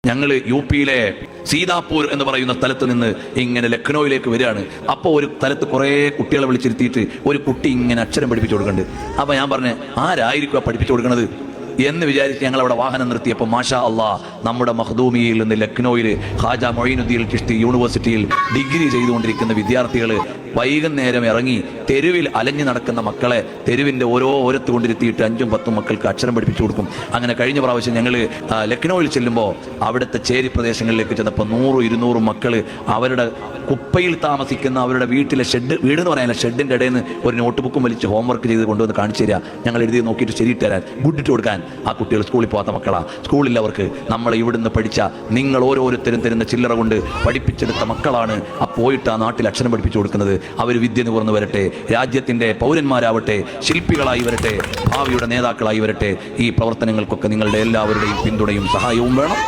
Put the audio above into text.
ഞങ്ങൾ യു.പിയിലെ സീതാപൂർ എന്ന് പറയുന്ന സ്ഥലത്ത് നിന്ന് ഇങ്ങനെ ലക്നൌവിലേക്ക് വരികയാണ്. അപ്പോൾ ഒരു സ്ഥലത്ത് കുറേ കുട്ടികളെ വിളിച്ചിരുത്തിയിട്ട് ഒരു കുട്ടി ഇങ്ങനെ അക്ഷരം പഠിപ്പിച്ചു കൊടുക്കുന്നുണ്ട്. അപ്പോൾ ഞാൻ പറഞ്ഞു, ആരായിരിക്കും പഠിപ്പിച്ചു കൊടുക്കുന്നത് എന്ന് വിചാരിച്ച് ഞങ്ങൾ അവിടെ വാഹനം നിർത്തിയപ്പോൾ മാഷാ അള്ളാഹ്, നമ്മുടെ മഖ്ദൂമിയിൽ നിന്ന് ലക്നൌവിൽ ഖാജ മൊയ്നുദ്ദീൻ ചിശ്തി യൂണിവേഴ്സിറ്റിയിൽ ഡിഗ്രി ചെയ്തുകൊണ്ടിരിക്കുന്ന വിദ്യാർത്ഥികൾ വൈകുന്നേരം ഇറങ്ങി തെരുവിൽ അലഞ്ഞു നടക്കുന്ന മക്കളെ തെരുവിൻ്റെ ഓരത്ത് കൊണ്ടിരുത്തിയിട്ട് 5-10 മക്കൾക്ക് അക്ഷരം പഠിപ്പിച്ചു കൊടുക്കും. അങ്ങനെ കഴിഞ്ഞ പ്രാവശ്യം ഞങ്ങൾ ലക്നൌവിൽ ചെല്ലുമ്പോൾ അവിടുത്തെ ചേരി പ്രദേശങ്ങളിലേക്ക് ചെന്നപ്പോൾ 100-200 മക്കൾ അവരുടെ കുപ്പയിൽ താമസിക്കുന്ന അവരുടെ വീട്ടിലെ വീട് എന്ന് പറയാനില്ല, ഷെഡിൻ്റെ ഇടയിൽ നിന്ന് ഒരു നോട്ട് ബുക്കും വലിച്ച് ഹോംവർക്ക് ചെയ്ത് കൊണ്ടുവന്ന് കാണിച്ചു തരിക, ഞങ്ങൾ എഴുതി നോക്കിയിട്ട് ശരിയിട്ട് തരാൻ, ഗുഡിട്ട് കൊടുക്കാൻ. ആ കുട്ടികൾ സ്കൂളിൽ പോകാത്ത മക്കളാ, സ്കൂളില്ലവർക്ക് നമ്മളെ ഇവിടുന്ന് പഠിച്ച നിങ്ങൾ ഓരോരുത്തരും തരുന്ന ചില്ലറ കൊണ്ട് പഠിപ്പിച്ചെടുത്ത മക്കളാണ്. ആ പോയിട്ട് ആ നാട്ടിൽ അക്ഷരം പഠിപ്പിച്ചു കൊടുക്കുന്നത്. അവർ വിദ്യ നുകർന്നു വരട്ടെ, രാജ്യത്തിൻ്റെ പൗരന്മാരാവട്ടെ, ശില്പികളായി വരട്ടെ, ഭാവിയുടെ നേതാക്കളായി വരട്ടെ. ഈ പ്രവർത്തനങ്ങൾക്കൊക്കെ നിങ്ങളുടെ എല്ലാവരുടെയും പിന്തുണയും സഹായവും വേണം.